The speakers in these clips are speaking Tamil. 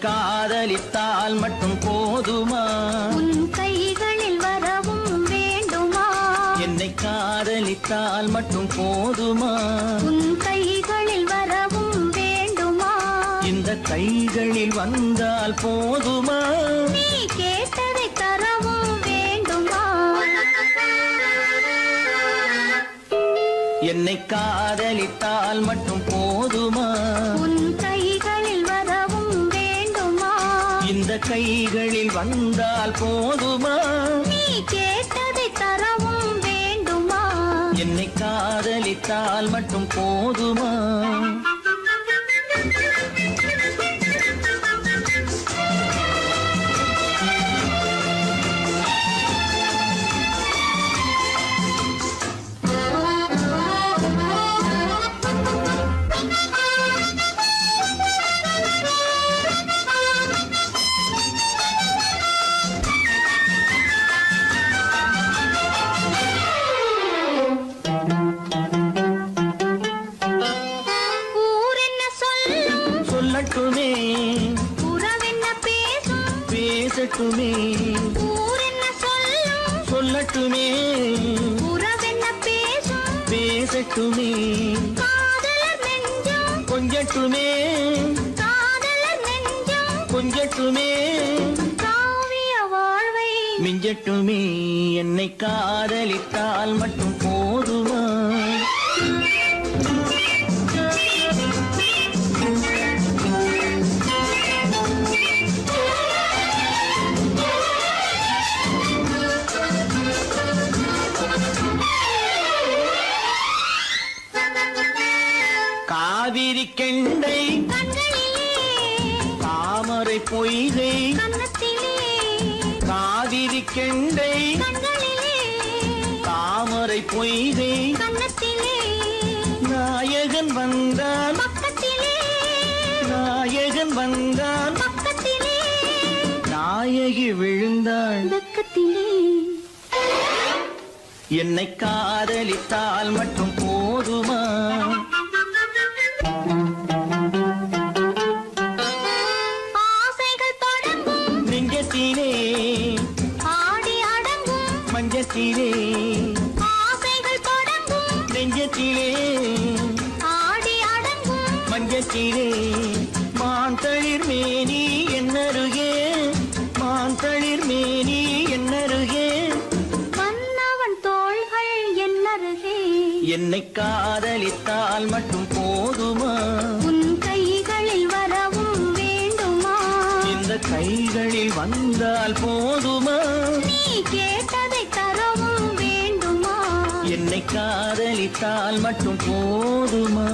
காதலித்தால் மட்டும் போதுமா? உன் கைகளில் வரவும் வேண்டுமா? என்னை காதலித்தால் மட்டும் போதுமா? உன் கைகளில் வரவும் வேண்டுமா? இந்த கைகளில் வந்தால் போதுமா? நீ கேட்டதை தரவும் வேண்டுமா? என்னை காதலித்தால் மட்டும் போதுமா? உன் கைகளில் வரவும் வேண்டுமா? இந்த கைகளில் வந்தால் போதுமா? நீ கேட்டதை தரவும் வேண்டுமா? என்னை காதலித்தால் மட்டும் போதுமா? சொல்லட்டுமே உறவென்ன பேசும் பேசட்டுமே ஊரென்ன சொல்லும் சொல்லட்டுமே உறவென்ன பேசும் பேசட்டுமே காதலர் நெஞ்சம் கொஞ்சட்டுமே காதலர் நெஞ்சம் கொஞ்சட்டுமே காவிய வாழ்வை மிஞ்சட்டுமே. என்னை காதலித்தால் மட்டும் போதுமா? காவிரி கெண்டை கண்களிலே தாமரை பொய்கை கன்னத்திலே காவிரி கெண்டை கண்களிலே தாமரை பொய்கை கன்னத்திலே நாயகன் வந்தான் பக்கத்திலே நாயகன் வந்தான் பக்கத்திலே நாயகி விழுந்தாள் பக்கத்திலே. என்னை காதலித்தால் மட்டும் போதுமா? ஆசைகள் தொடங்கும் நெஞ்சத்திலே ஆடி அடங்கும் மஞ்சத்திலே ஆசைகள் தொடங்கும் நெஞ்சத்திலே ஆடி அடங்கும் மஞ்சத்திலே மாந்தளிர் மேனி என்னருகே மாந்தளிர் மேனி என்னருகே மன்னவன் தோள்கள் என்னருகே என்னை காதலித்தால் மட்டும் போதுமா? உன் கைகளில் வரவும் வேண்டுமா? இந்த கைகளில் வந்தால் போதுமா? நீ கேட்டதை தரவும் வேண்டுமா? என்னை காதலித்தால் மட்டும் போதுமா?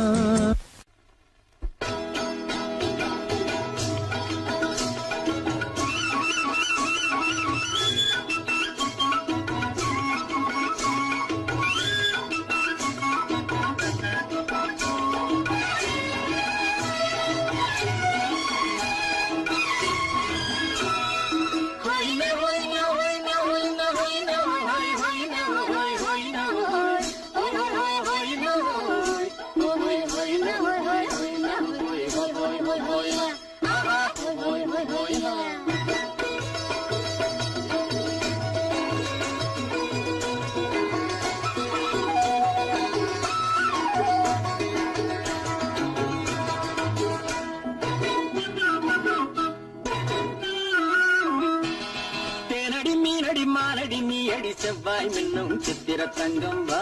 மானடி நீ அடி செவ்வாய் மின்னும் சித்திர தங்கம் வா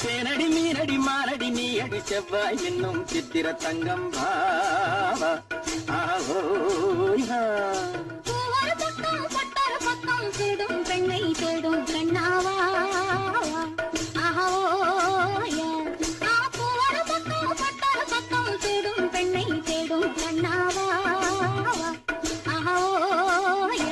தேனடி மீனடி மானடி நீ அடி செவ்வாய் மின்னும் சித்திர தங்கம் வா ஒரு பக்கம் பட்டொரு பக்கம் பக்கம் சுடும் பெண்ணை தேடும் கண்ணாவா ஆஹோய பூவர பக்கம் பட்டர பக்கம் சுடும் பெண்ணை தேடும் கண்ணாவா ஆஹோய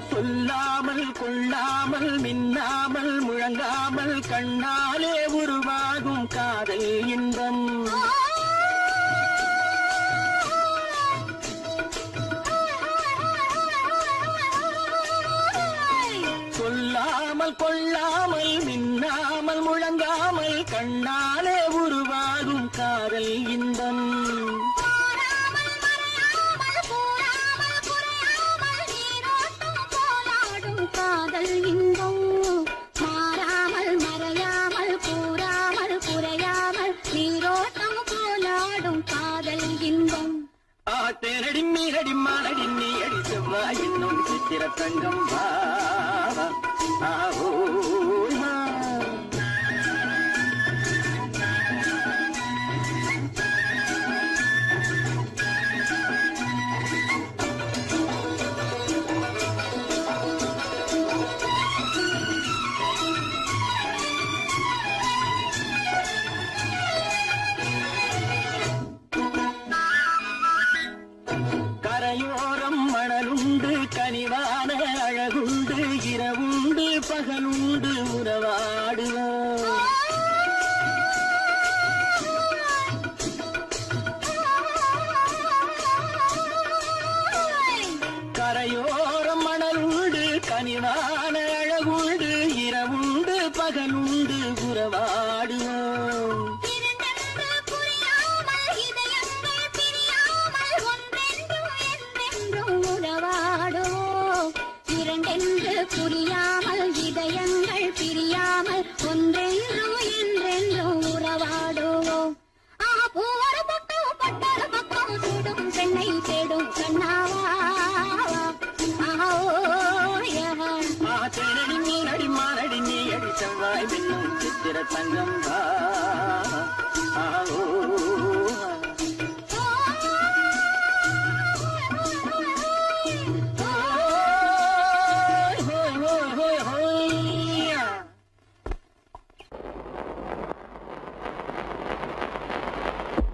சொல்லாமல் கொள்ளாமல் மின்னாமல் முழங்காமல் கண்ணாலே உருவாகும் காதல் இன்பம் சொல்லாமல் கொள்ளாமல் மின்னாமல் முழங்காமல் கண்ணாலே உருவாகும் காதல் இன்பம் காதல் இன்பம் மாறாமல் மறையாமல் கூறாமல் குறையாமல் நீரோட்டம் போலாடும் காதல் இன்பம் தேனடி மீனடி மானடி நீ அடி செவ்வாய் என்னும் சித்திர தங்கம் பாவா கரையோரம் மணலுண்டு கனிவான அழகுண்டு இரவுண்டு பகலுண்டு உறவாடுவோம் கரையோரம் மணலுண்டு கனிவான அழகுண்டு இரவுண்டு பகலுண்டு உறவாடுவோம் புரியாமல் இதயங்கள் பிரியாமல் ஒன்றென்றும் என்றென்றும் உறவாடுவோம் பூவர பக்கம் பட்டர பக்கம் சுடும் பெண்ணை தேடும் கண்ணாவா தேனடி மீனடி மானடி நீ அடி செவ்வாய் என்னும் சித்திர தங்கம்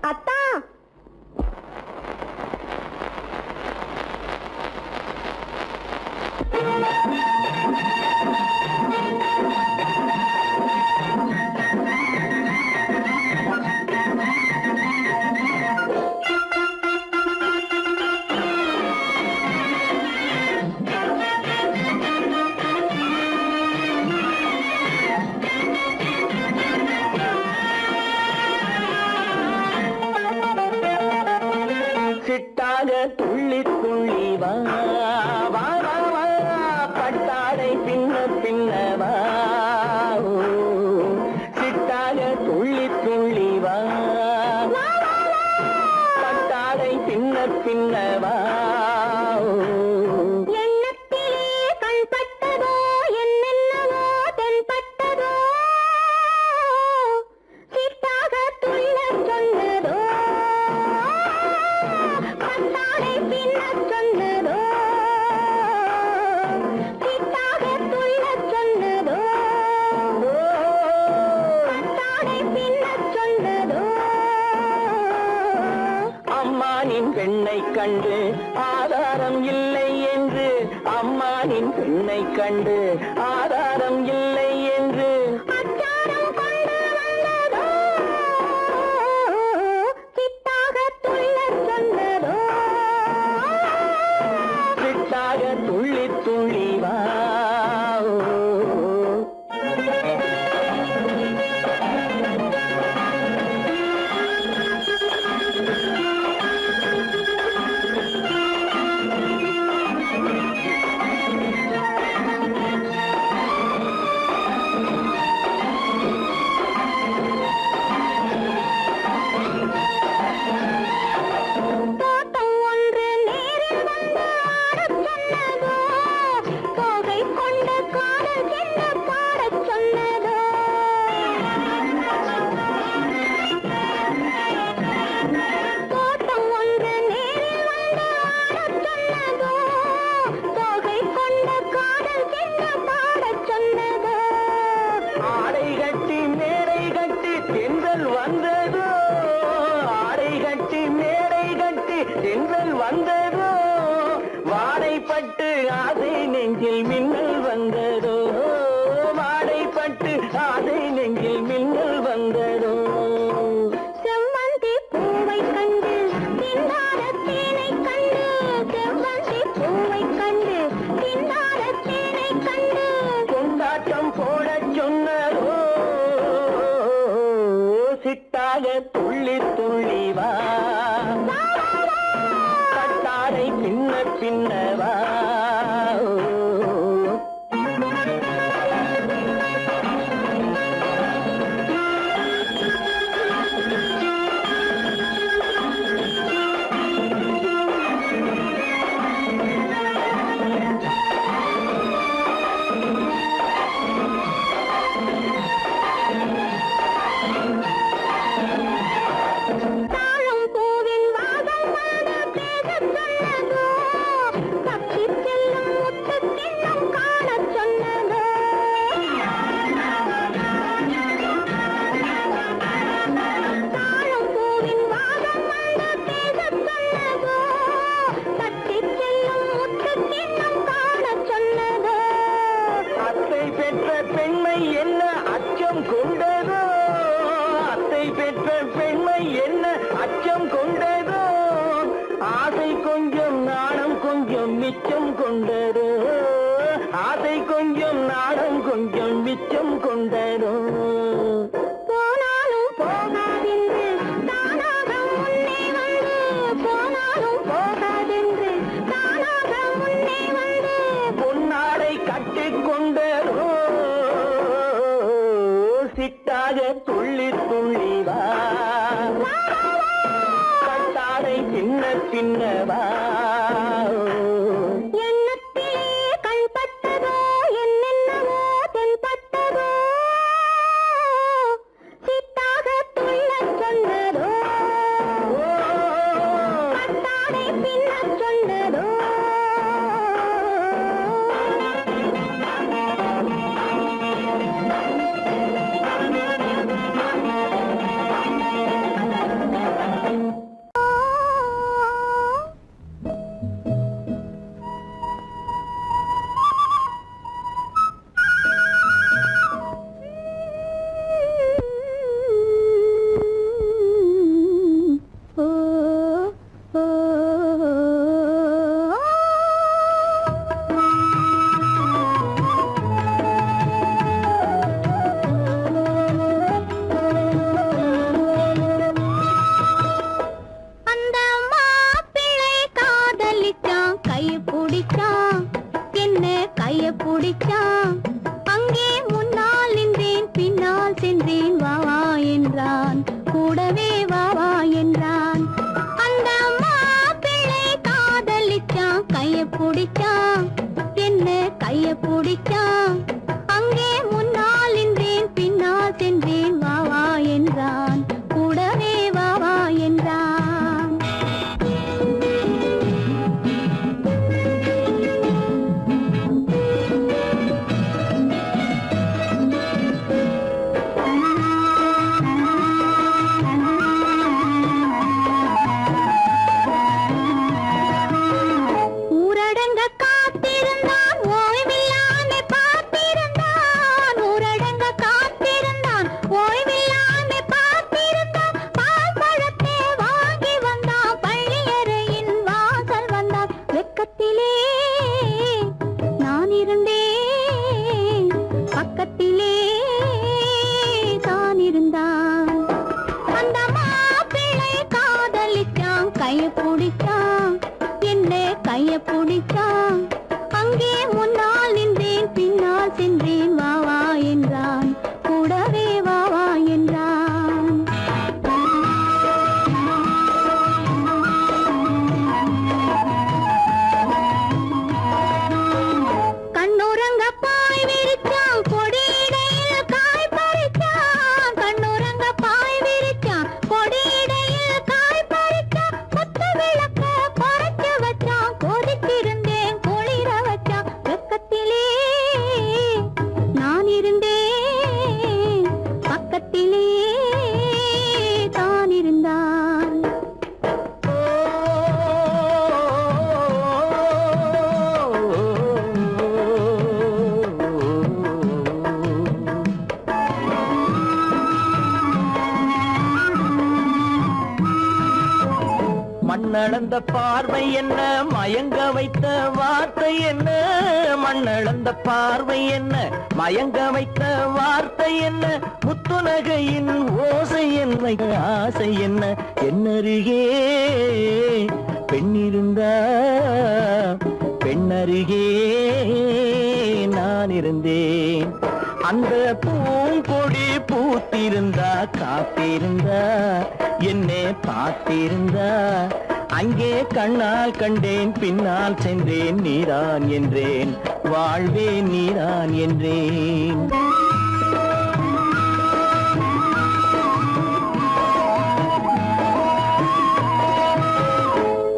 அத்தா சிட்டாக துள்ளி துள்ளி வா வா வா வா பட்டாடை பின்ன பின்னவா சிட்டாக துள்ளி துள்ளி வா பட்டாடை பின்ன பின்னவா எண்ணத்திலே கண்பட்டதோ என்னென்னவோ தென்பட்டதோ சிட்டாக துள்ள சொன்னதோ பட்டாடை பின்ன சொன்னதோ சிட்டாக துள்ள சொன்னதோ பட்டாடை பின்ன சொன்னதோ அம்மானின் பெண்ணை கண்டு ஆதாரம் இல்லை என்று அம்மானின் பெண்ணை கண்டு ஆதாரம் இல்லை என்று அச்சாரம் கொண்டு வந்ததோ சிட்டாக துள்ள சொன்னதோ சிட்டாக துள்ளி துள்ளி வா துள்ளி துள்ளி வா கட்டாரை பின்ன பின்னவா மிச்சம் கொண்டரோ ஆசை கொஞ்சம் நாடம் கொஞ்சம் மிச்சம் கொண்டரோ போனாலும் போகாதென்று தானாக முன்னே வந்து போனாலும் போகாதென்று தானாக முன்னே வந்து பொன்னாடை கட்டிக்கொண்டரோ சிட்டாக துள்ளி துள்ளி வா கட்டாடை சின்ன சின்னவா கொதித்திருந்தேன் மண்ணளந்த பார்வை என்ன, மயங்க வைத்த வார்த்தை என்ன? மண்ணளந்த பார்வை என்ன, மயங்க வைத்த வார்த்தை என்ன? முத்துநகையின் ஓசை என்ன, ஆசை என்ன? என்னருகே பெண்ணிருந்தா, பெண்ணருகே நான் இருந்தேன். அந்த பூங்கொடி பூத்திருந்தா, காத்திருந்தா, என்னை பார்த்திருந்தா, அங்கே கண்ணால் கண்டேன், பின்னால் சென்றேன், நீதான் என்றேன், வாழ்வேன் நீதான் என்றேன்.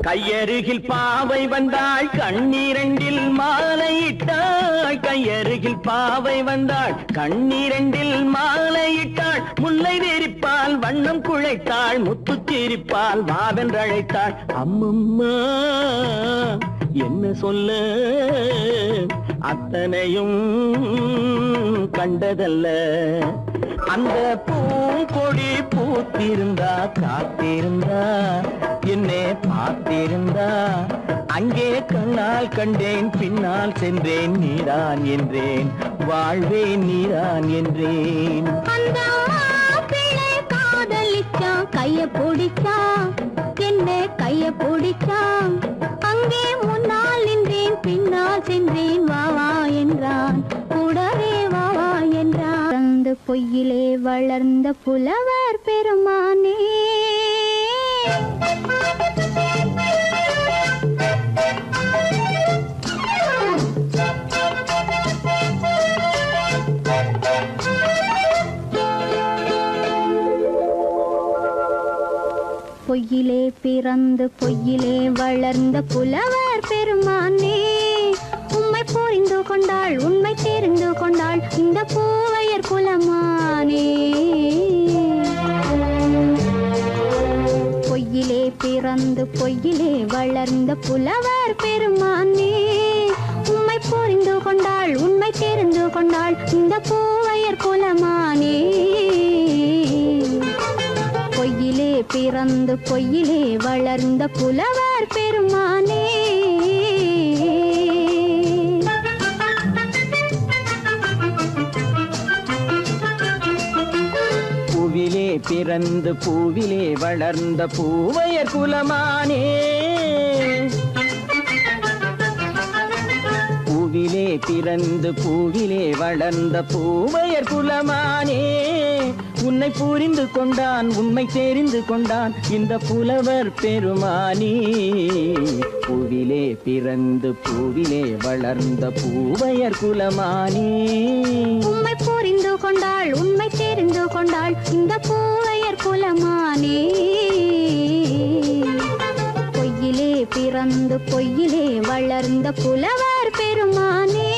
கையருகில் பாவை வந்தாள், கண்ணீரண்டில் மாலையிட்டாள். கையருகில் பாவை வந்தாள், கண்ணீரண்டில் மாலையிட்டாள். முல்லை வெறிப்பால் வண்ணம் குழைத்தாள், முத்து சிரிப்பால் வாவென்றழைத்தாள். அம்மம்மா என்ன சொல்ல, அத்தனையும் கண்டதல்ல. அந்த பூங்கொடி பூத்திருந்தா, காத்திருந்தா, என்னை பார்த்திருந்தா, அங்கே கண்ணால் கண்டேன், பின்னால் சென்றேன், நீதான் என்றேன், வாழ்வேன் நீதான் என்றேன். அந்த மாப்பிள்ளை காதலிச்சான், கைய பிடிச்சான், என்ன கைய பிடிச்சான். அங்கே முன்னால் நின்றேன், பின்னால் சென்றேன், வா வா என்றான், கூடவே வா வா என்றான். பொய்யிலே வளர்ந்த புலவர் பெருமானே, பொய்யிலே பிறந்து பொய்யிலே வளர்ந்த புலவர் பெருமானே, உம்மை புரிந்து கொண்டாள், உண்மை தெரிந்து கொண்டாள், இந்த பூவையர் குலமானே. பொய்யிலே பிறந்து பொய்யிலே வளர்ந்த புலவர் பெருமானே, உம்மை புரிந்து கொண்டாள், உண்மை தெரிந்து கொண்டாள், இந்த பூவையர் குலமானே. பொய்யிலே பிறந்து பொய்யிலே வளர்ந்த புலவர் பெருமானே. பூவிலே பிறந்து பூவிலே வளர்ந்த பூவையர் குலமானே. பூவிலே பிறந்து பூவிலே வளர்ந்த பூவையர் குலமானே, உன்னை புரிந்து கொண்டான், உண்மை தெரிந்து கொண்டான், இந்த புலவர் பெருமானே. பூவிலே பிறந்து பூவிலே வளர்ந்த பூவையர் குலமானே, உம்மை புரிந்து கொண்டாள், உண்மை தெரிந்து கொண்டாள், இந்த பூவையர் குலமானே. பொய்யிலே பிறந்து பொய்யிலே வளர்ந்த புலவர் பெருமானே.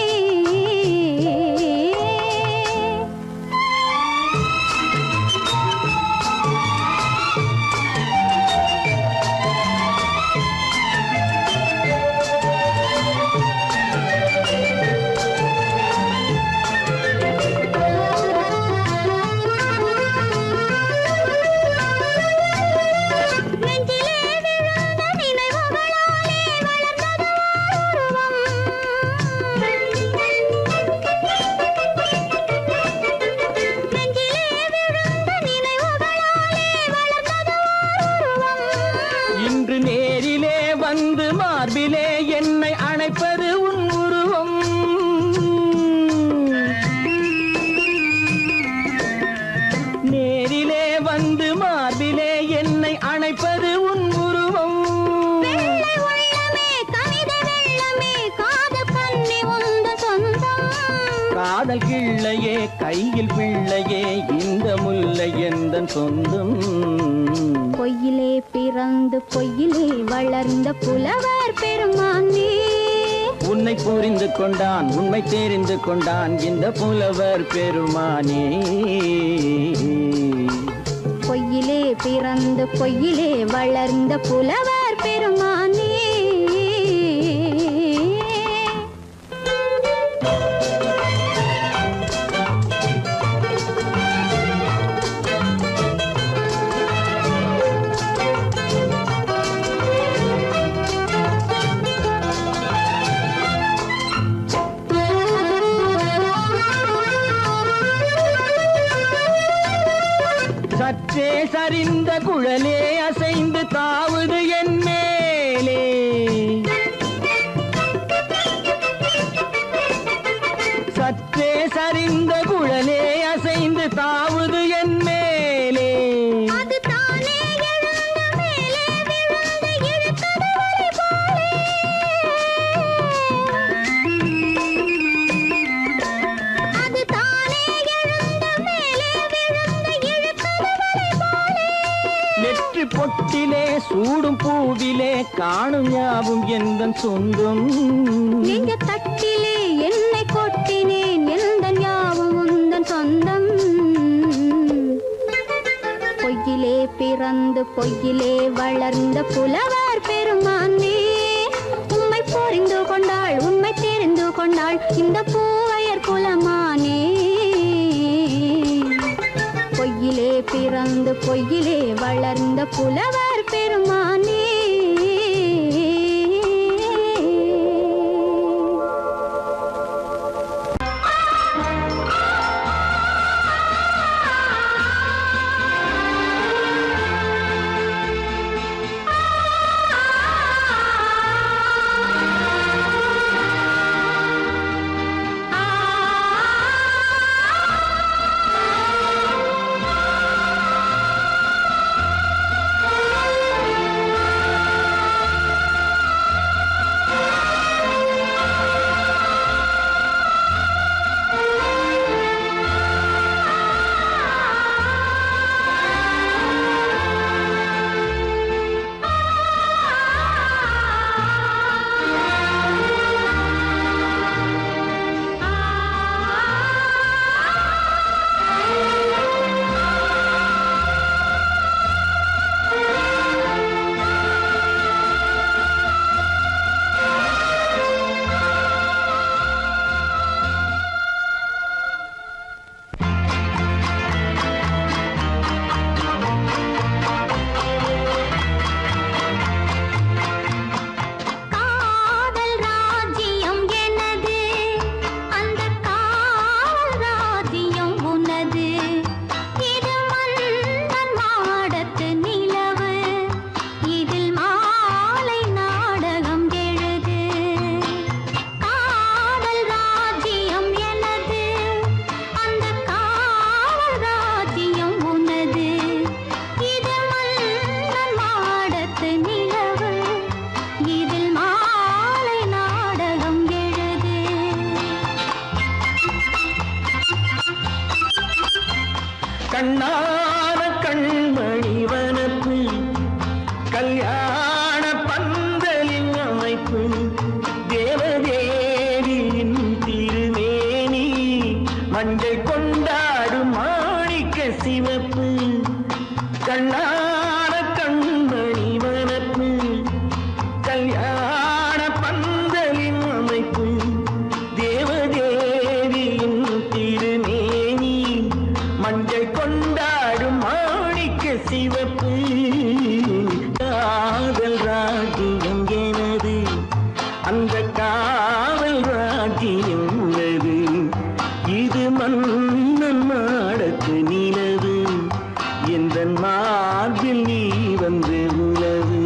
இன்று நேரிலே வந்து மார்பிலே என்னை அணைப்பது உன் உருவம். நேரிலே வந்து மார்பிலே என்னை அணைப்பது உன் உருவம். வெள்ளை உள்ளமே கவிதை வெள்ளமே காதல் கண்ணி உந்த சொந்தம். காதல் கிள்ளையே கையில் பிள்ளையே இந்த முல்லை எந்தன் சொந்தம். பொய்யிலே பிறந்து பொய்யிலே வளர்ந்த புலவர் பெருமானே, உன்னை புரிந்து கொண்டான், உண்மை தெரிந்து கொண்டான், இந்த புலவர் பெருமானே. பொய்யிலே பிறந்து பொய்யிலே வளர்ந்த புலவர் பெருமானே. குழலே அசைந்து தாவுது என் மேலே. சற்றே சரிந்த குழலே அசைந்து தாவுது என் மேலே. அது தானே எழுந்த மேலே விழுந்து இழுத்தது வழி போலே. அது தானே எழுந்த மேலே விழுந்து இழுத்தது வழி போலே. நெற்றி பொட்டிலே சூடும் பூவிலே காணும் யாவும் எந்தன் சொந்தம். நெஞ்ச தட்டிலே என்னை கொட்டினேன் எந்தன் யாவும் உந்தன் சொந்தம். பொய்யிலே பிறந்து பொய்யிலே வளர்ந்த புலவர் பெருமானே, உம்மை புரிந்து கொண்டாள் உண்மை தெரிந்து கொண்டாள் இந்த பூவையர் குலமானே. பொய்யிலே பிறந்து பொய்யிலே வளர்ந்த புலவர் பெருமானே. கண்ணான கண்மணி வனப்பு கல்யாண பந்தலின் அமைப்பு தேவதேவியின் திருமேனி மஞ்சள் கொண்டாடும் மாணிக்க சிவப்பு. கண்ணான கண்மணி வனப்பு கல்யாண பந்தலின் அமைப்பு தேவதேவியின் திருமேனி மஞ்சள் கொண்டாடும் மாணிக்க சிவப்பு. காதல் ராஜ்யம் எனது அந்த காவல் ராஜ்யம் உள்ளது. இது மன்னன் மாடத்து நிலவு எந்த மார்பில் நீ வந்து உலவு.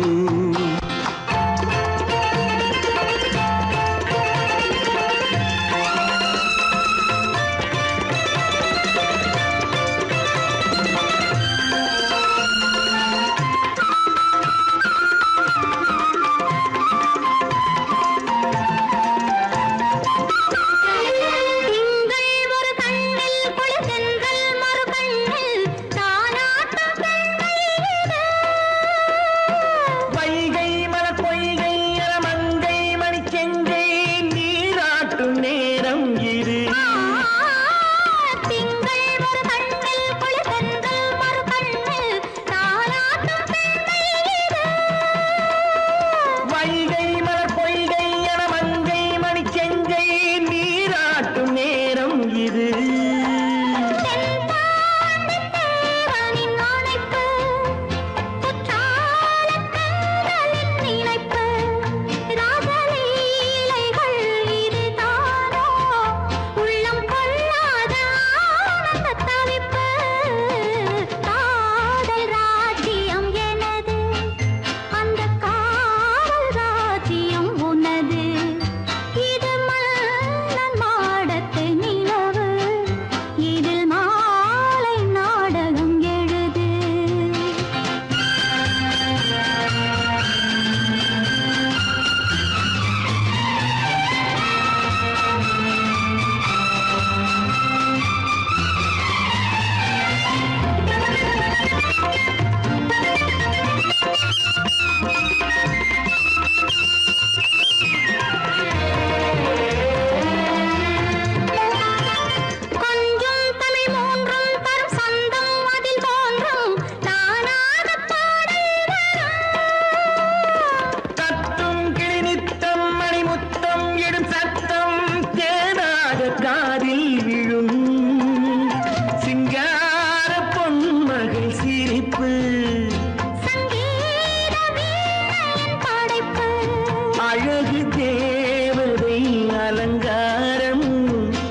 அழகு தேவதை அலங்காரம்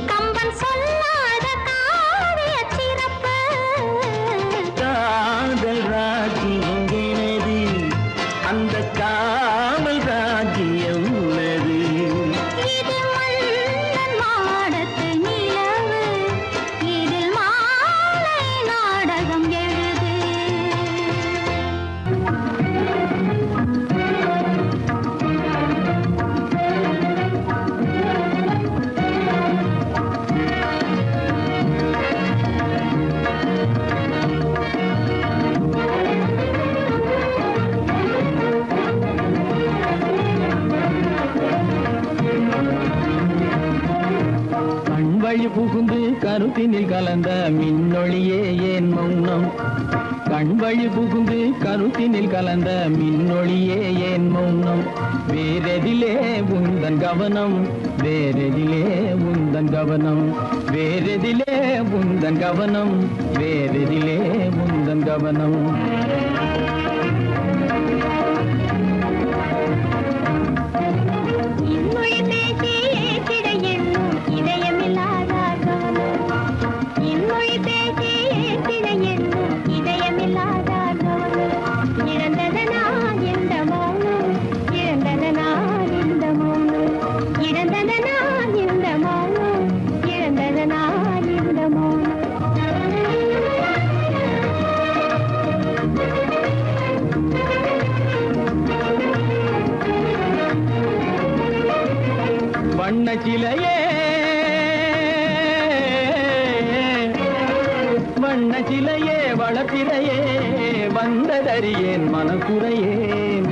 கம்பன் சொல்லாத காவிய சிறப்பு காதல் ராஜ்யம் எனது அந்த காவல் ராஜ்யம் உள்ளது இது மன்னன் மாடத்து நிலவு இதில் மாலை நாடகம் எழுது கண்வழி புகுந்து கருத்தினில் கலந்த மின்னொளியே ஏன் மௌனம் கண்வழி புகுந்து கருத்தினில் கலந்த மின்னொளியே ஏன் மௌனம் வேறெதிலே உந்தன் கவனம் வேறெதிலே உந்தன் கவனம் வேறெதிலே உந்தன் கவனம் வேறெதிலே உந்தன் கவனம் இன்மொழி பேசி ஏற்றிட எண்ணும் இதயமில்லாதார் கவனம் இன்மொழி பேசி ஏற்றிட எண்ணும் இதயமில்லாதார் கவனம் இழந்ததனா இந்த மௌனம் இழந்ததனா இந்த மௌனம் இழந்ததனா இந்த மௌனம் இழந்ததனா இந்த மௌனம் வண்ண சிலையே வண்ண சிலையே வளர்த்திரையே வந்ததறியேன் மனக்குறையேன்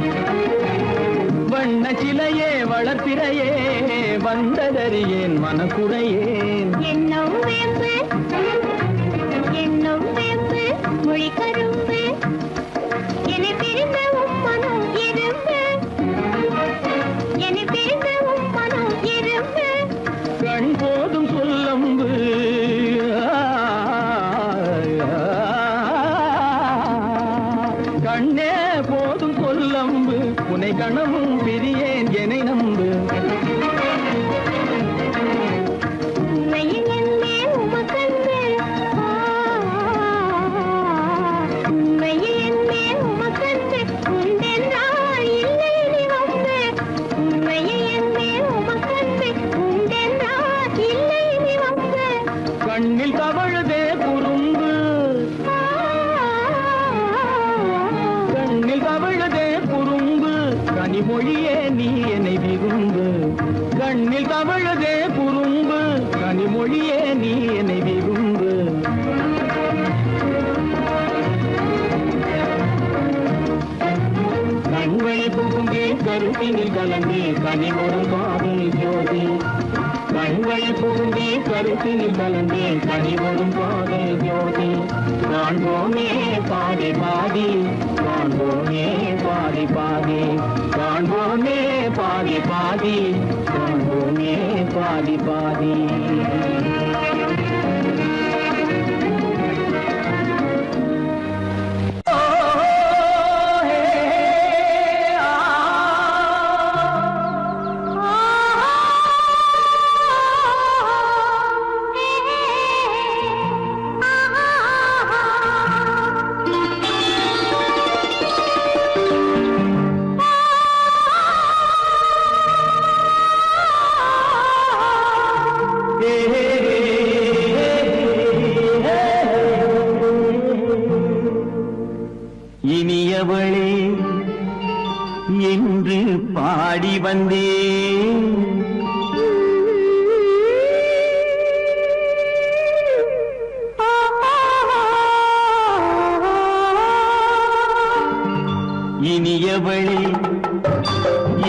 வண்ண சிலையே வளர்த்திரையே வந்ததறியேன் மனக்குறையேன் எண்ணம் வேம்பு மொழி கரும்பு என்னை பிரிந்த உம்மனம் இரும்பு என்னை பிரிந்த உம்மனம் இரும்பு கண் போதும் சொல்லம்பு கண்ணே போதும் சொல்லம்பு உனை கணமும் பிரியேன் என்னை நம்பு உண்மையில் என்னே உமக்கன்று உண்மையில் என்னே உமக்கன்று உண்டென்றால் இல்லை நீ வந்து உண்மையில் என்னே உமக்கன்று உண்டென்றால் இல்லை நீ வந்து கண்ணில் தவழுதே குறும்பு கண்ணில் தவழுதே குறும்பு கனிமொழியே நீ என்னை விரும்பு கண்ணில் தவழுதே குறும்பு கனிமொழியே நீ என்னை விரும்பு கண்வழி புகுந்தே கருத்தினில் கலந்தே கனிமொரு காதல் ஜோதி கண்வழி புகுந்தே கருத்தினில் கலந்தே கனிமொரு காதல் ஜோதி காண்போமே பாதி பாதி காண்போமே பாதி பாதி காண்போமே பாதி பாதி காண்போமே பாதி பாதி இனியவளே என்று பாடி வந்தேன் இனியவளே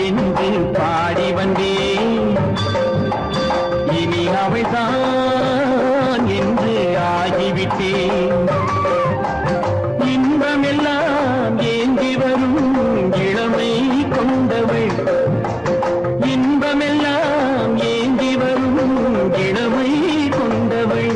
என்று பாடி வந்தேன் இனி அவள்தான் என்று ஆகிவிட்டேன் இன்பமெல்லாம் ஏந்தி வரும் இளமை கொண்டவள் இன்பமெல்லாம் ஏந்தி வரும் இளமை கொண்டவள்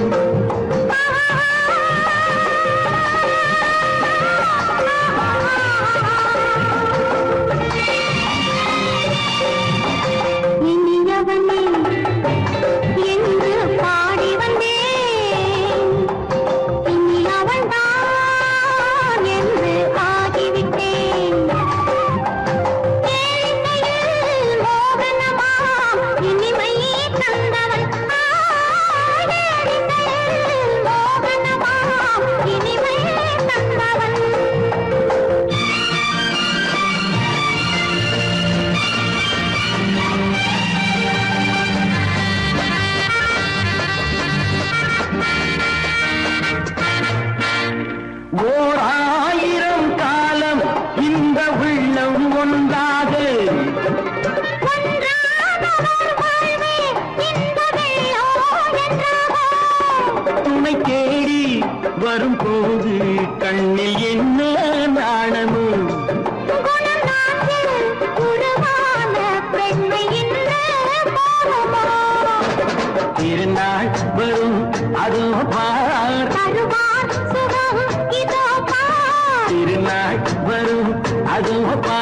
நாள் வரும் அதோப்பா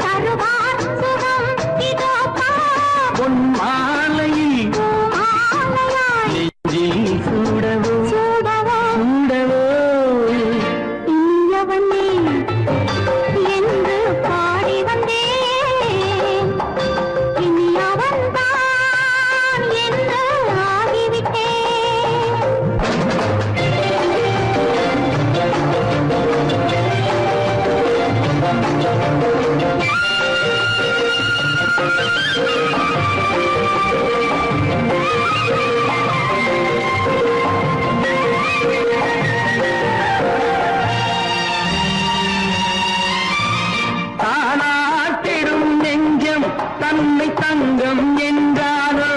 தருவார் சுகம் இதோப்பா பொன் மாலையில் நெஞ்சில் சூடவோ சூடவோ சூடவோ இனியவனே என்று பாடி வந்தேன் இனி அவன்தான் என்று ஆகிவிட்டேன் தானாட்டிடும் நெஞ்சம் தன்னை தங்கம் என்றாலோ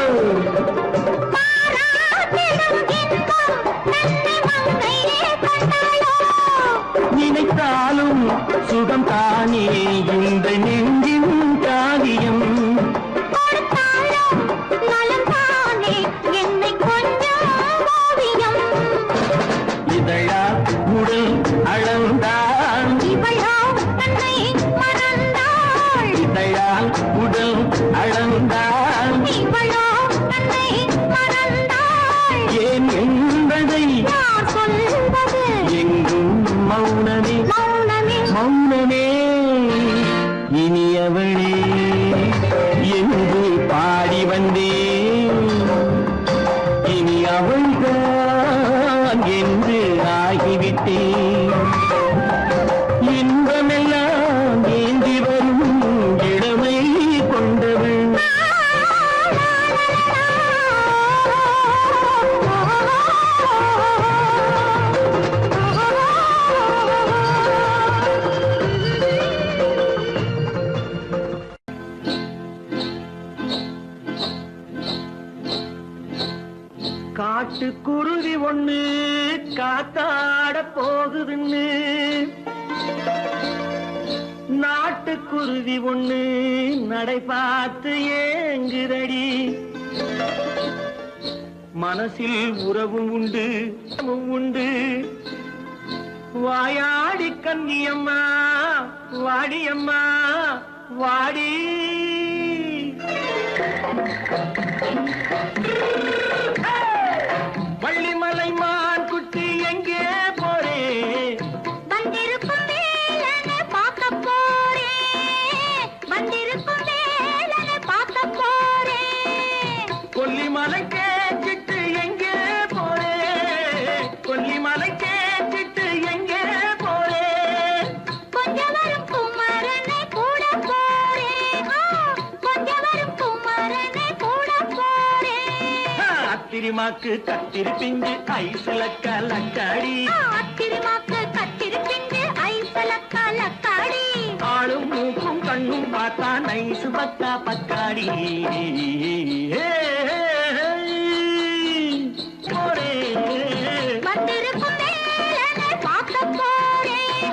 பாராட்டிடும் இன்பம் தன்னை மங்கையே கண்டாளோ நினைத்தாலும் சுகம் தானே இந்த நெஞ்சின் காவியம் கொடுத்தாலும் நலம் தானே என்னை கொஞ்சம் ஓவியம் இதழா உடல் அளந்தான் இவளோ தன்னை மறந்தாள் இதழால் உடல் அளந்தான் இவளோ தன்னை மறந்தாள் ஏன் என்பதை யார் சொல்வது எங்கும் மௌனமே மௌனமே மௌனமே இனியவளே என்று பாடி வந்தேன் இனி அவள்தான் என்று ஆகிவிட்டேன் இன்பமெல்லாம் ஏந்தி வரும் இளமை கொண்டவள் காட்டுக்குருவி ஒண்ணு காத்தாட போகுதுன்னு நாட்டுக்குருவி ஒண்ணு நடை பார்த்து ஏங்குதடி மனசில் உறவும் உண்டு உண்டு வாயாடி கன்னியம்மா வாடியம்மா வாடி வள்ளிமலை மான் குட்டி எங்கே போறே வந்திருக்கும் வேலனை பார்க்க போறேன் வந்திருக்கும் வேலனை பார்க்க போறேன் கொல்லிமலை கேச்சிட்டு எங்கே போறே கொல்லிமலை கேச்சிட்டு எங்கே போறே கொஞ்சம் வரும் குமரனை கூட போறேன் கொஞ்சம் வரும் குமரனை கூட போறேன் அத்திரிமாக்கு கத்திரி பிஞ்சு ஐசுல கலக்காடி அத்திரிமாக்கு கத்திரி பிஞ்சு ஐசல கலக்காடி ஆளும் மூக்கும் கண்ணும் பார்த்தா நைசு பக்கா பக்காடி போறே வந்திருக்கும் வேலனை பார்க்க போறேன்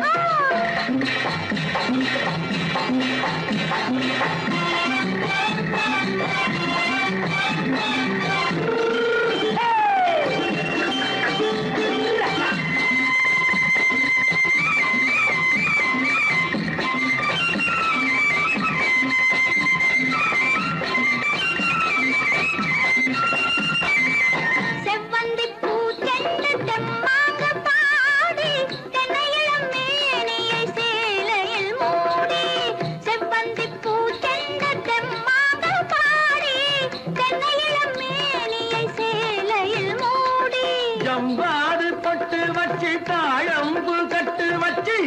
செவ்வந்தி பூச்செண்டு தெம்மாக பாடி தென்னையிளம் மேனியை சேலையில் மூடி செவ்வந்தி பூச்செண்டு தெம்மாக பாடி தென்னையிளம் மேனியை சேலையில் மூடி ஜம்பாது பொட்டு வச்சு தாழம்பு கட்டு வச்சு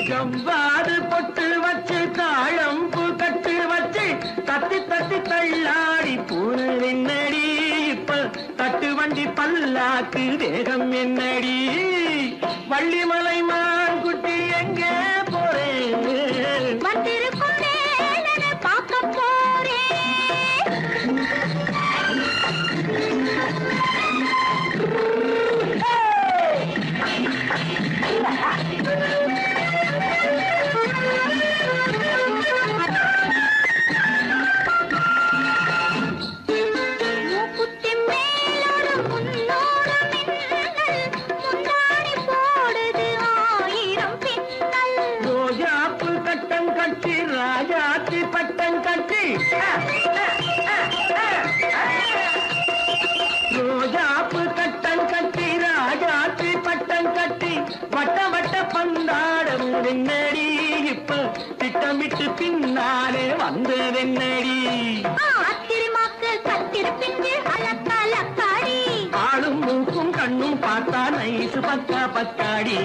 ஜம்பாது பொட்டு வச்சு தாழம்பு கட்டு வச்சு தட்டி தட்டி தள்ளாடி பூரு என்னடி இப்ப தட்டு வண்டி பல்லாக்கு வேகம் என்னடி வள்ளிமலை மான் குட்டி எங்கே போறேன் வந்திருக்கும் வேலனை பார்க்க போறேன் மூக்குத்தி மேலோடு முன்னோடு மின்னல் முந்தானை வெண்ணடி இப்ப திட்டமிட்டு பின்னாலே வந்ததென்னடி ஆத்திரமாக்கு கத்திருப்பிஞ்சு அலக்காடி ஆளும் மூக்கும் கண்ணும் பார்த்தா நைசு பக்கா பக்காடி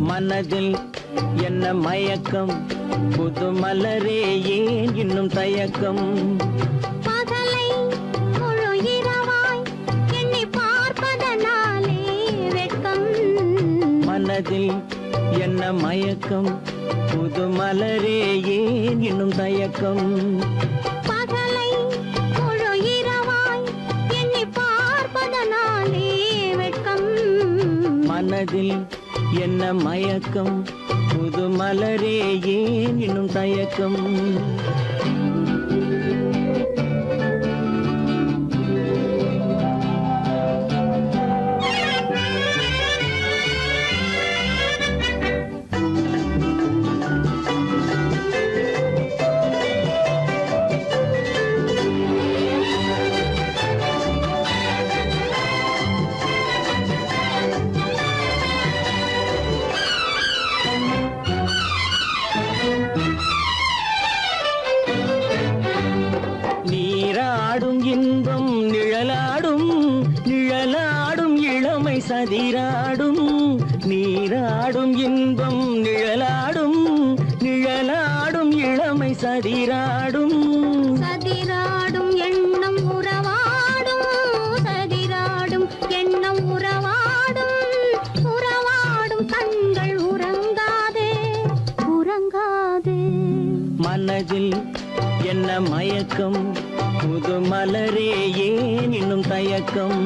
மனதில் என்ன மயக்கம் புது மலரே ஏன் இன்னும் தயக்கம் பகலை முழு இரவாய் எண்ணி பார்ப்பதனாலே வெட்கம் மனதில் என்ன மயக்கம் புது மலரே ஏன் இன்னும் தயக்கம் பகலை முழு இரவாய் எண்ணி பார்ப்பதனாலே வெட்கம் மனதில் என்ன மயக்கம் புது மலரே ஏன் இன்னும் தயக்கம் நீராடும் இன்பம் நிழலாடும் நிழலாடும் இளமை சதிராடும் நீராடும் இன்பம் நிழலாடும் நிழலாடும் இளமை சதிராடும் சதிராடும் எண்ணம் உறவாடும் சதிராடும் எண்ணம் உறவாடும் உறவாடும் கண்கள் உறங்காதே உறங்காதே மனதில் என்ன மயக்கம் புது மலரே ஏன் இன்னும் தயக்கம்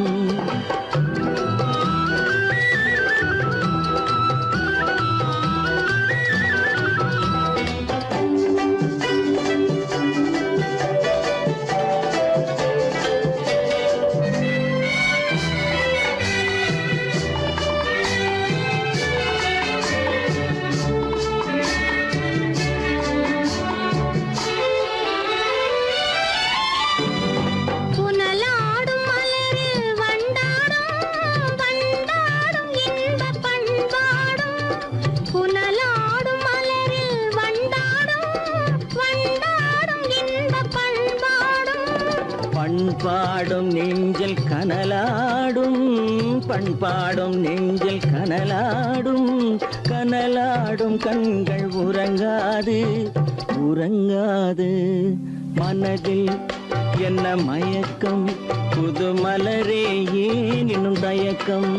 புனலாடும் மலரில் வண்டாடும் வண்டாடும் இன்பப் பண்பாடும் புனலாடும் மலரில் வண்டாடும் வண்டாடும் இன்பப் பண்பாடும் பண்பாடும் நெஞ்சில் கனலாடும் பண்பாடும் நெஞ்சில் கனலாடும் கனலாடும் கண்கள் உறங்காது உறங்காது மனதில் என்ன மயக்கம் புது மலரே ஏன் இன்னும் தயக்கம்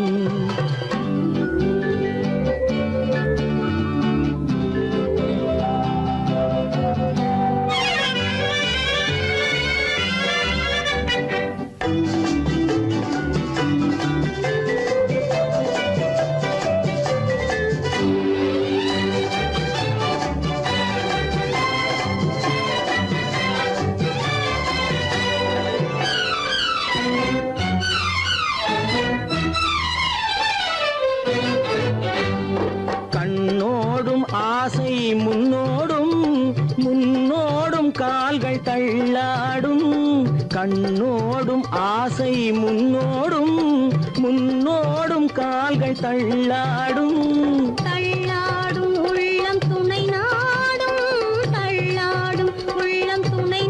கண்ணோடும் ஆசை முன்னோடும் முன்னோடும் கால்கள் தள்ளாடும் கண்ணோடும் ஆசை முன்னோடும் முன்னோடும் கால்கள் தள்ளாடும் தள்ளாடும் உள்ளம் துணை நாடும் தள்ளாடும் உள்ளம் துணை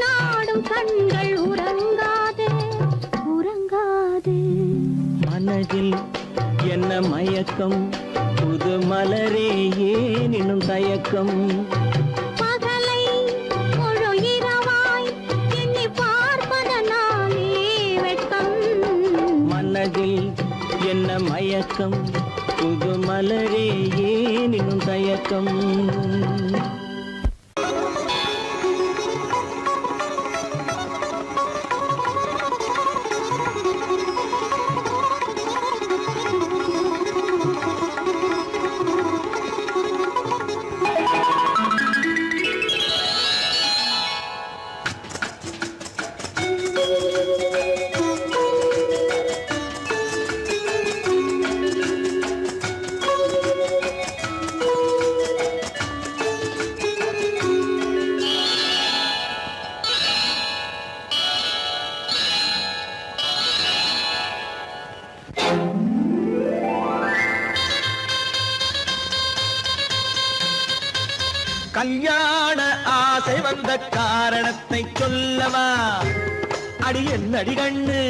நாடும் கண்கள் உறங்காதே உறங்காதே மனதில் என்ன மயக்கம் புது மலரே ஏன் இன்னும் தயக்கம் பகலை என்ன மயக்கம் புது மலரே ஏன் இன்னும் தயக்கம் கல்யாண ஆசை வந்த காரணத்தை சொல்லவா அடி என்னடி கண்ணு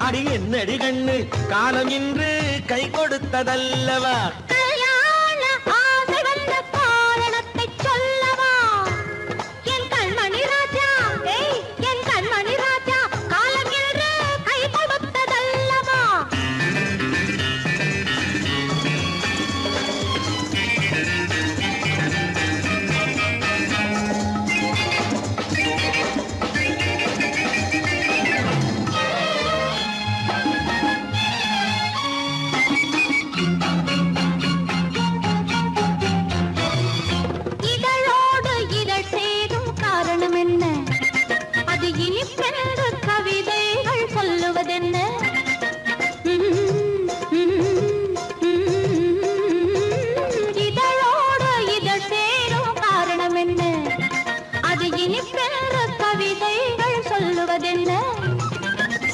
அடி என்னடி கண்ணு காலம் இன்று கை கொடுத்ததல்லவா கல்யாண ஆசை வந்த காரணத்தை சொல்லவா என் கண்மணி ராஜா என் கண்மணி ராஜா காலம் என்று கை கொடுத்ததல்லவா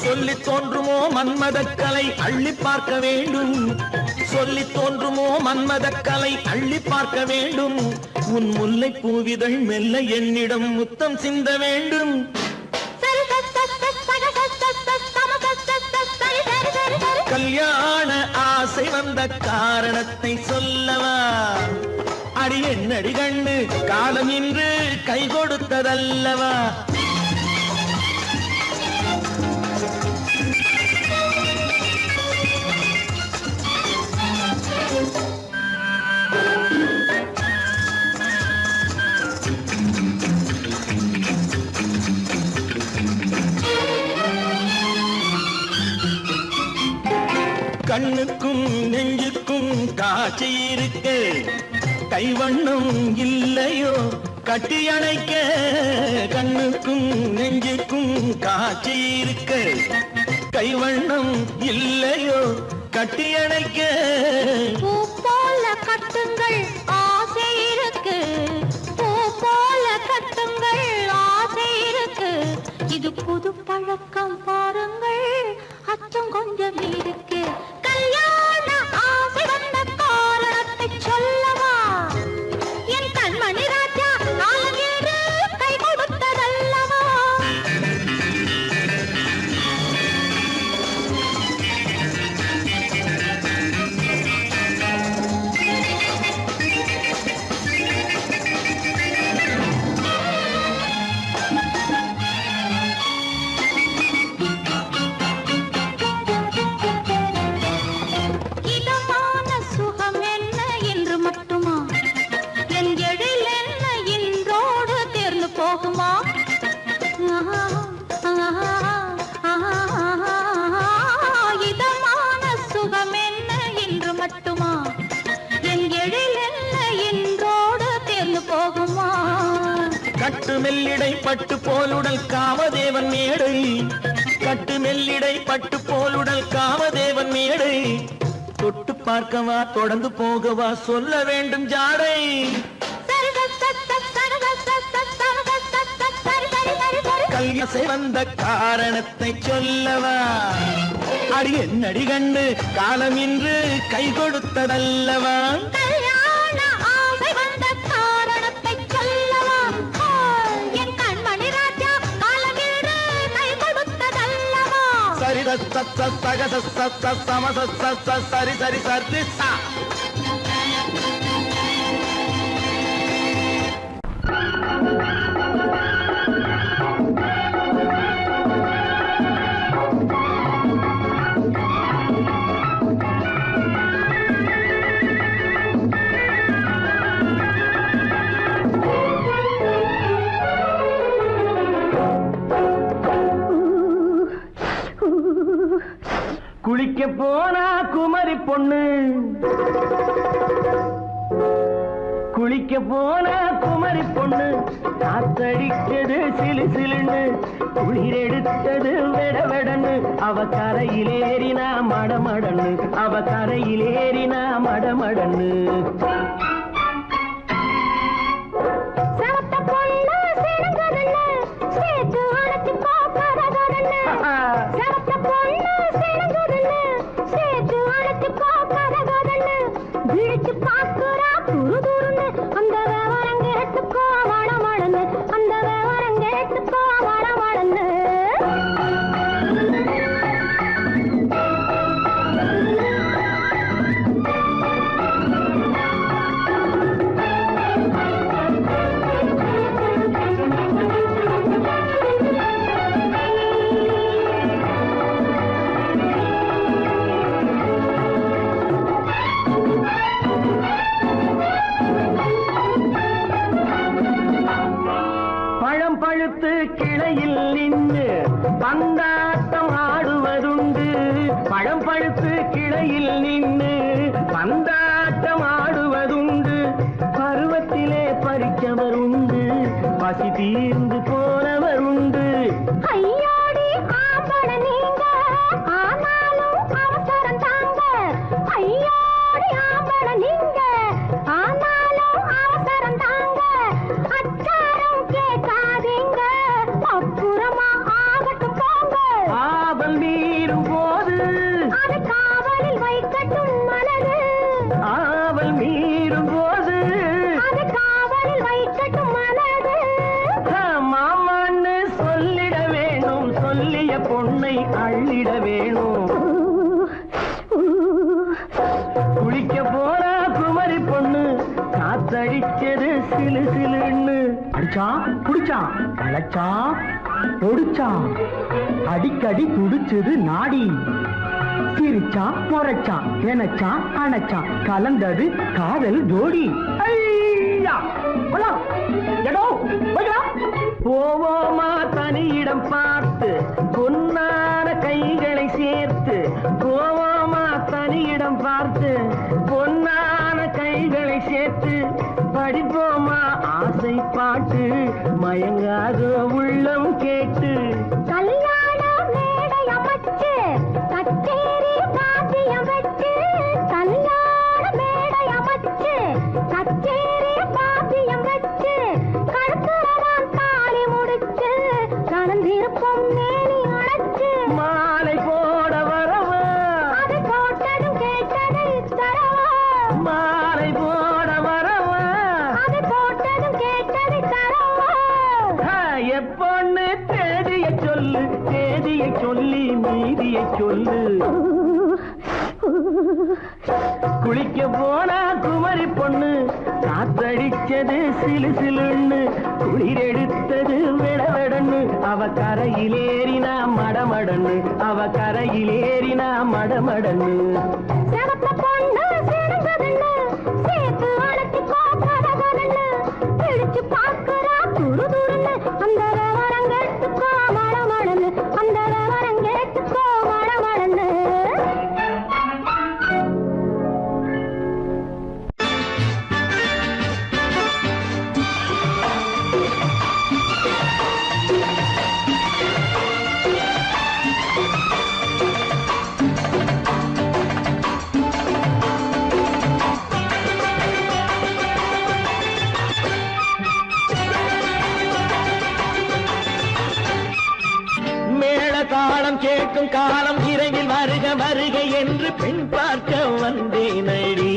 சொல்லி தோன்றுமோ மன்மதக்கலை அள்ளி பார்க்க வேண்டும் சொல்லி தோன்றுமோ மன்மதக்கலை அள்ளி பார்க்க வேண்டும் உன் முல்லை பூவிதழ் மெல்ல என்னிடம் முத்தம் சிந்த வேண்டும் கல்யாண ஆசை வந்த காரணத்தை சொல்லவா அடி என்னடி கண்ணு காலம் இன்று கை கொடுத்ததல்லவா கண்ணுக்கும் நெஞ்சுக்கும் காட்சி இருக்கு கைவண்ணம் இல்லையோ கட்டி அணைக்க கண்ணுக்கும் நெஞ்சுக்கும் காட்சி இருக்கு கைவண்ணம் இல்லையோ கட்டி அணைக்க பூ போல கட்டுங்கள் ஆசை இருக்கு பூ போல கட்டுங்கள் ஆசை இருக்கு இது புது பழக்கம் பாருங்கள் அச்சம் கொஞ்சம் இருக்கு கல்யாண ஆசை வந்த காரணத்தை சொல்லவா என் கண்மணி ராஜா காலம் என்று கை கொடுத்ததல்லவா இதமான சுகம் என்ன என்று மட்டுமா என் எழில் என்ன என்றோடு தேர்ந்து போகுமா கட்டு மெல்லிடை பட்டு போலுடல் காமதேவன் மேடை கட்டு மெல்லிடை பட்டு போலுடல் காமதேவன் மேடை தொட்டு பார்க்கவா தொடர்ந்து போகவா சொல்ல வேண்டும் ஜாடை கல்யாணம் வந்த காரணத்தை சொல்லவா அடி என்னடி கண்டு காலம் இன்று கை கொடுத்ததல்லவா கல்யாண ஆசை வந்த காரணத்தை சொல்லவா என் கண்மணி ராஜா காலம் என்று கை கொடுத்ததல்லவா சரி சக சம சரி சரி சரி சா குளிக்க போனா குமரி பொண்ணு குளிக்க போனா குமரி பொண்ணு காத்தடிச்சது சிலு சிலுன்னு குளிர் எடுத்தது வெடவெடன்னு அவ கரையிலேறினா மடமடன்னு அவ கரையிலேறினா மடமடன்னு கிளையில் நின்று பந்தாட்டம் ஆடுவதுண்டு பழம் பழுத்து கிளையில் நின்று பந்தாட்டம் ஆடுவதுண்டு பருவத்திலே பறிச்சவர் உண்டு பசி தீர்ந்து போனவர் உண்டு ஐயோடி ஆம்பள நீங்க ஆனாலும் அவசரம் தாங்க ஐயோடி ஆம்பள நீங்க ஆனாலும் அவசரம் தாங்க அச்சாரம் கேட்காதீங்க அப்புறமா ஆகட்டும் போங்க ஆவல் மீறும் போது அது காவலில் வைக்கட்டும் மனது ஆவல் மீறும் போது அது காவலில் வைக்கட்டும் மனது மாமான்னு சொல்லிட வேணும் சொல்லிய பொண்ணை அள்ளிட வேணும் குளிக்க போனா குமரி பொண்ணு காத்தடிச்சது சிலு சிலுன்னு அடிச்சான் குடிச்சான் அழைச்சான் ஒடிச்சான் அடிக்கடி துடிச்சது நாடி சிரிச்சான் முறைச்சான் நினைச்சான் அணைச்சான் கலந்தது காதல் ஜோடி போவோமா தனியிடம் பார்த்து பொன்னான கைகளை சேர்த்து போவோமா தனியிடம் பார்த்து பொன்னான கைகளை சேர்த்து படிப்போமா ஆசை பாட்டு மயங்காத உள்ளம் கேட்டு கல்யாண மேடை அமைச்சு கச்சேரி வாத்தியம் வச்சு கல்யாண மேடை அமைச்சு கச்சேரி வாத்தியம் வச்சு கழுத்துறவான் தாலி முடிச்சு கலந்திருப்போம் மேனி அழைச்சு மாலை போட வரவா அது போட்டதும் கேட்டதை தரவா மாலை போட வரவா அது போட்டதும் கேட்டதை தரவா எப்பொண்ணு தேதியை சொல்லு தேதியை சொல்லி மீதியை சொல்லு குளிக்க போனா குமரி பொண்ணு காத்தடிச்சது சிலு சிலுன்னு குளிர் எடுத்தது வெடவெடன்னு அவ கரையிலேறினா மடமடன்னு அவ கரையிலேறினா மடமடன்னு சிவத்த பொண்ணு சிறந்ததுன்னு சேர்த்து அழைச்சி கோப்பதகன்னு பிடிச்சு பார்க்கறா துரு துருன்னு அந்த வரங்கெட்டுக்கோ மடமடன்னு அந்த வரங்கெட்டுக்கோ மடமடன்னு காலம் கேட்கும் காலம் விரைவில் வருக வருக என்று பெண் பார்க்க வந்தேனடி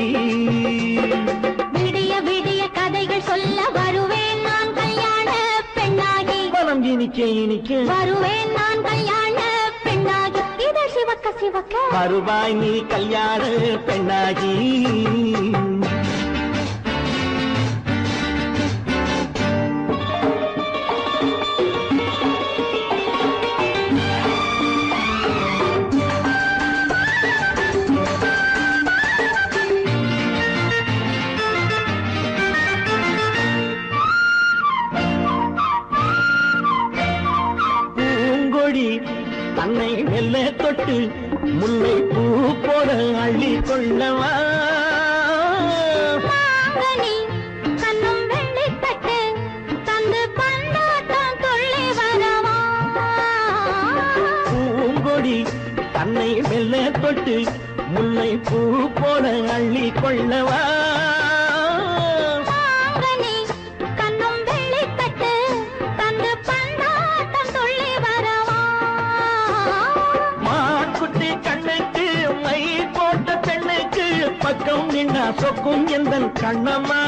விடிய விடிய கதைகள் சொல்ல வருவேன் நான் கல்யாண பெண்ணாகி மனம் இனிக்க இனிக்க வருவேன் நான் கல்யாண பெண்ணாகி இதை சிவக்க சிவக்க வருவாய் நீ கல்யாண பெண்ணாகி தன்னை மெல்ல தொட்டு முல்லை பூ போல அள்ளி கொள்ளவா மாங்கனி கண்ணும் வெள்ளித்தட்டு தந்து பந்தாட்டம் துள்ளி வரவா பூங்கொடி தன்னை மெல்ல தொட்டு முல்லை பூ போல அள்ளி கொள்ளவா மாங்கனி கண்ணும் வெள்ளித்தட்டு தந்து பந்தாட்டம் துள்ளி வரவா மான்குட்டி கண்ணுக்கு மை போட்ட பெண்ணுக்கு பக்கம் நின்னா சொக்கும் எந்தன் கண்ணம்மா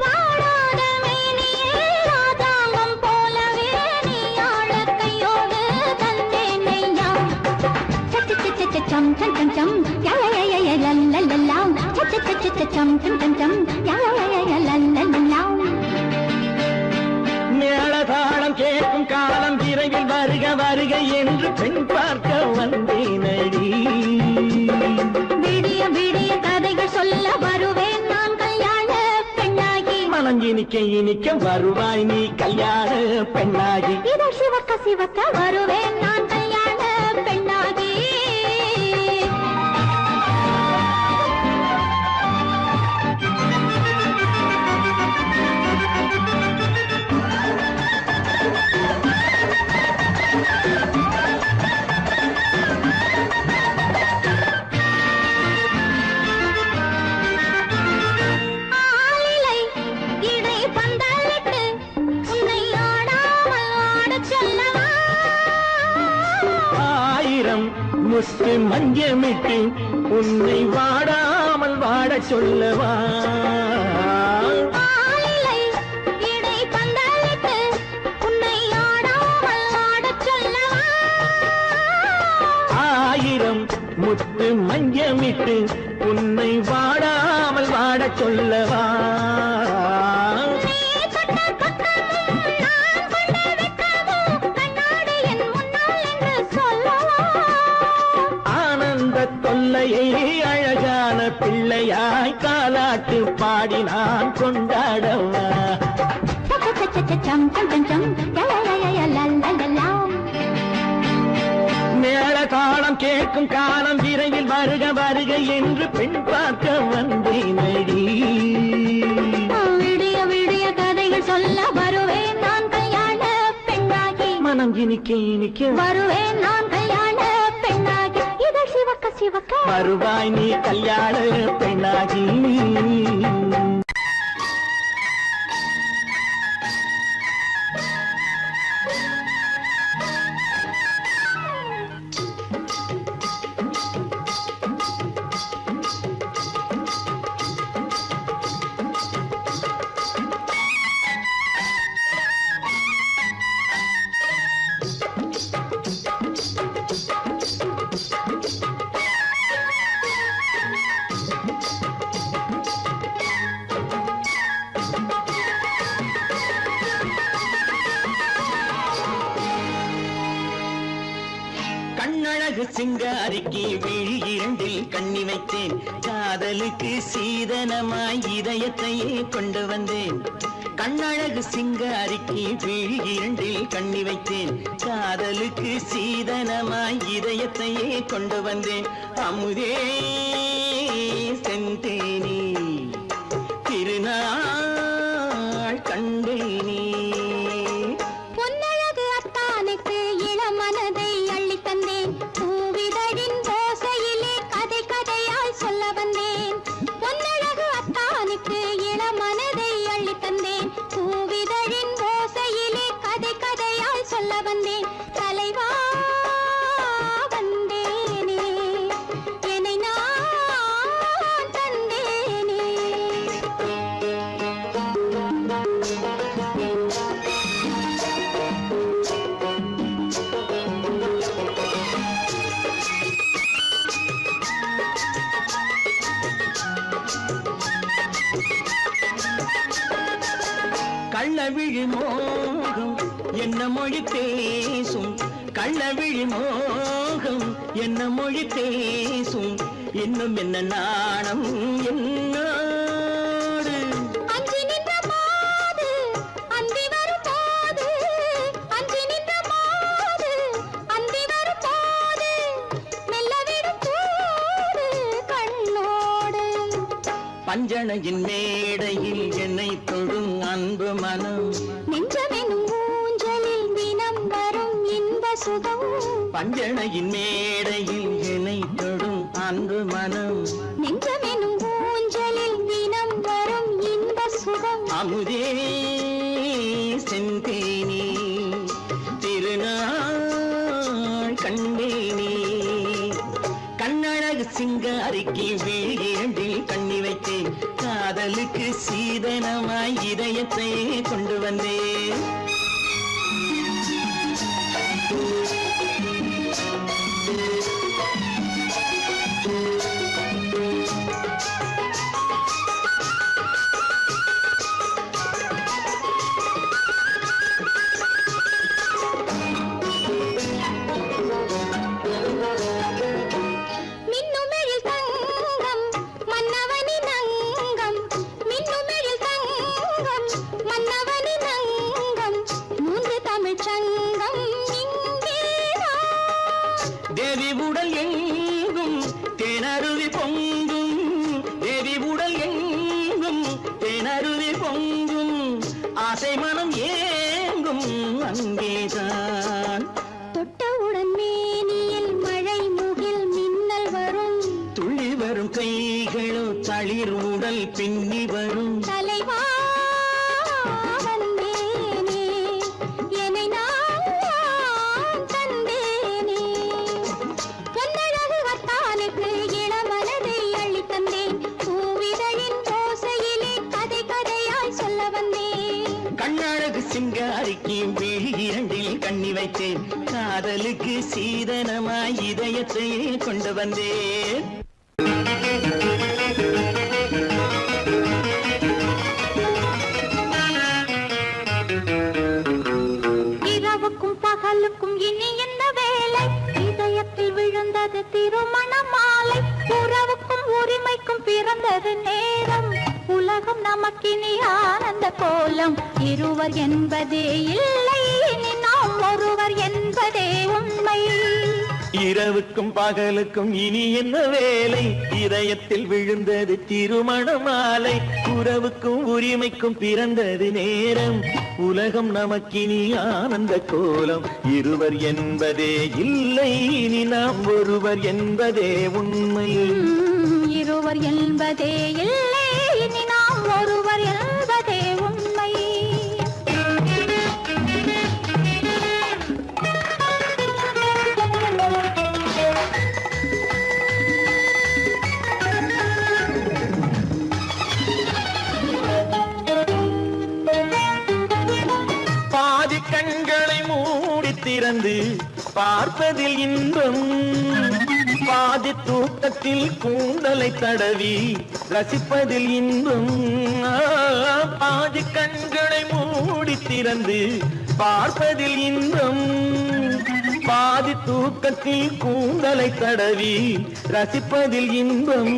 வாடாத மேனியே ராதாங்கம் போலவே நீ ஆழக் கையோடு தந்தேன் நெய்யா சம் சம் சம் சம் யா யா யா யா லல்லல்லா சம் சம் சம் சம் யா யா யா லல்லல்லா மேளதாளம் கேட்கும் காலம் விரைவில் வருக வருக என்று பெண் பார்க்க வந்தேனடி விடிய விடிய கதைகள் சொல்ல வருவேன் நான் கல்யாண பெண்ணாகி மனம் இனிக்க இனிக்க வருவாய் நீ கல்யாண பெண்ணாகி இதழ் சிவக்க சிவக்க வருவேன் நான் கல்யாண பெண்ணாகி ஆலிலை இடை பந்தலிட்டு உன்னை ஆடாமல் ஆடச் சொல்லவா ஆயிரம் முத்து மஞ்சமிட்டு உன்னை வாடாமல் வாடச் சொல்லவா ஆலிலை இடை பந்தலிட்டு உன்னை ஆடாமல் ஆடச் சொல்லவா ஆயிரம் முத்து மஞ்சமிட்டு உன்னை வாடாமல் வாடச் சொல்லவா நீ தொட்ட பக்கமும் நான் கொண்ட வெட்கமும் கண்ணாடி என் முன்னால் என்று சொல்லவா ஆனந்த தொல்லையை அழகான பிள்ளையாய் காலாட்டு பாடி நான் கொண்டாடவா சம் சம் சம் சம் யா யா யா யா லல்லல்லா மேள தாளம் கேட்கும் காலம் விரைவில் வருக வருக என்று பெண் பார்க்க வந்தேனடி விடிய விடிய கதைகள் சொல்ல வருவேன் நான் கல்யாண பெண்ணாகி மனம் இனிக்க இனிக்க வருவேன் நான் கல்யாண பெண்ணாகி இதழ் சிவக்க சிவக்க வருவாய் நீ கல்யாண பெண்ணாகி கண்ணழகு சிங்காரிக்கு விழி இரண்டில் கண்ணி வைத்தேன் காதலுக்கு சீதனமாய் இதயத்தையே கொண்டு வந்தேன் கண்ணழகு சிங்காரிக்கு விழி இரண்டில் கண்ணி வைத்தேன் காதலுக்கு சீதனமாய் இதயத்தையே கொண்டு வந்தேன் அமுதே செந்தேனே திருநாள் கண்டேனே பொன்னழகு அத்தானுக்கு இளமனதை அள்ளி தந்தேன் பூவிதழின் ஓசையிலே கதை கதையாய் சொல்ல வந்தேன் பொன்னழகு அத்தானுக்கு இளமனதை அள்ளி தந்தேன் பூவிதழின் ஓசையிலே கதை கதையாய் சொல்ல வந்தேன் தலைவா வந்தேனே என்னை நான் தந்தேனே கள்ளவிழி மோகம் என்ன மொழி பேசும் கள்ளவிழி மோகம் என்ன மொழி பேசும் இன்னும் என்ன நாணம் என்னோடு அஞ்சி நின்ற மாது அந்தி வரும் போது அஞ்சி நின்ற மாது அந்தி வரும் போது அஞ்சனையின் மேடையில் என்னை தொடும் அன்பு மனம் நெஞ்சமெனும் ஊஞ்சலில் தினம் வரும் இன்ப சுகம் பஞ்சனையின் மேடையில் என்னை தொடும் அன்பு மனம் நெஞ்சமெனும் ஊஞ்சலில் தினம் வரும் இன்ப சுகம் அமுதே செந்தேனே திருநாள் கண்டேனே கண்ணழகு சிங்காரிக்கு வீழில் கண்ணி வைத்தேன் காதலுக்கு சீதனமாய் இதயத்தை கொண்டு வந்தேன் தேவி உடல் எங்கும் தேனருவி பொங்கும் தேவி உடல் எங்கும் தேனருவி பொங்கும் ஆசை மனம் ஏங்கும் அங்கேதான் தொட்டவுடன் மேனியில் மழை முகில் மின்னல் வரும் துள்ளி வரும் கைகளோ தளிர் உடல் பின்னி வரும் தலைவா கண்ணழகு சிங்காரிக்கு விழி இரண்டில் கண்ணி வைத்தேன் காதலுக்கு சீதனமாய் இதயத்தை கொண்டு வந்தேன் இரவுக்கும் பகலுக்கும் இனி என்ன வேலை இதயத்தில் விழுந்தது திருமண மாலை உறவுக்கும் உரிமைக்கும் பிறந்தது நேரம் உலகம் நமக்கினி ஆனந்த கோலம் இருவர் என்பதே இல்லை இனி நாம் ஒருவர் என்பதே உண்மை இரவுக்கும் பகலுக்கும் இனி என்ன வேலை இதயத்தில் விழுந்தது திருமண மாலை உறவுக்கும் உரிமைக்கும் பிறந்தது நேரம் உலகம் நமக்கினி ஆனந்த கோலம் இருவர் என்பதே இல்லை இனி நாம் ஒருவர் என்பதே உண்மை இருவர் என்பதே இல்லை இனி நாம் ஒருவர் என்பதே உண்மை பாதி கண்களை மூடி திறந்து பார்ப்பதில் இன்பம் பாதி தூக்கத்தில் கூந்தலை தடவி ரசிப்பதில் இன்பம் பாதி கண்களை மூடி திறந்து பார்ப்பதில் இன்பம் பாதி தூக்கத்தில் கூந்தலை தடவி ரசிப்பதில் இன்பம்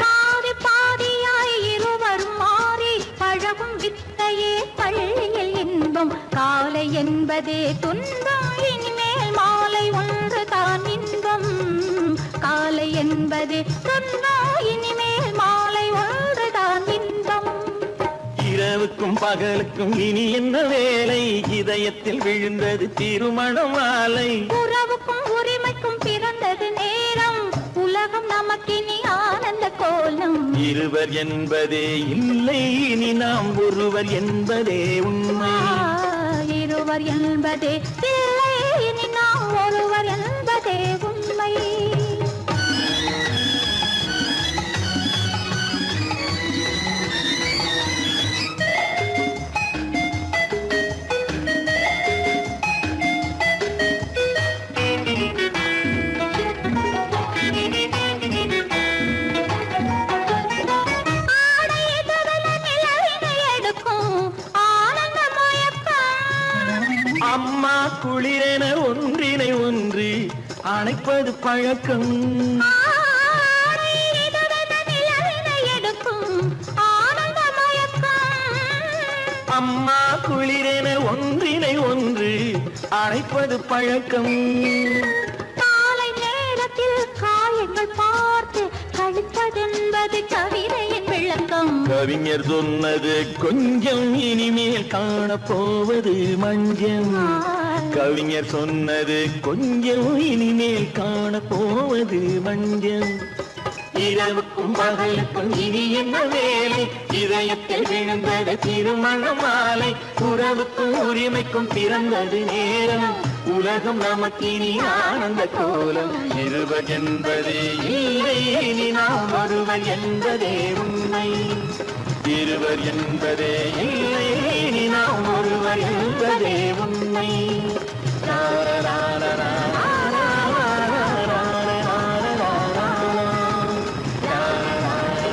பாதி பாதியாய் இருவர் மாறி பழகும் வித்தையே பள்ளியில் இன்பம் காலை என்பதே துன்பம் இனிமேல் மாலை ஒன்று தான் இன்பம் காலை என்பதே துன்பம் இனிமேல் மாலை ஒன்று தான் இன்பம் இரவுக்கும் பகலுக்கும் இனி என்ன வேலை இதயத்தில் விழுந்தது திருமண மாலை உறவுக்கும் உரிமைக்கும் பிறந்தது நேரம் உலகம் நமக்கினி ஆனந்த கோலம் இருவர் என்பதே இல்லை இனி நாம் ஒருவர் என்பதே உண்மை இருவர் என்பதே இல்லை இனி நாம் ஒருவர் என்பதே உண்மை அம்மா குளிரென ஒன்றினை ஒன்று அணைப்பது பழக்கம் அம்மா குளிரென ஒன்றினை ஒன்று அணைப்பது பழக்கம் காலை நேரத்தில் காயங்கள் பார்த்து கழிப்பதென்பது கவிதையின் கவிஞர் சொன்னது கொஞ்சம் இனிமேல் காணப்போவது மஞ்சம் கவிஞர் சொன்னது கொஞ்சம் இனிமேல் காணப்போவது மஞ்சம் இரவுக்கும் பகலுக்கும் இனி என்ன வேலை இதயத்தில் விழுந்தது திருமண மாலை உறவுக்கும் உரிமைக்கும் பிறந்தது நேரம் உலகம் நமக்கினி ஆனந்த கோலம் இருவர் என்பதே இல்லை இனி நாம் ஒருவர் என்பதே உண்மை இருவர் என்பதே இல்லை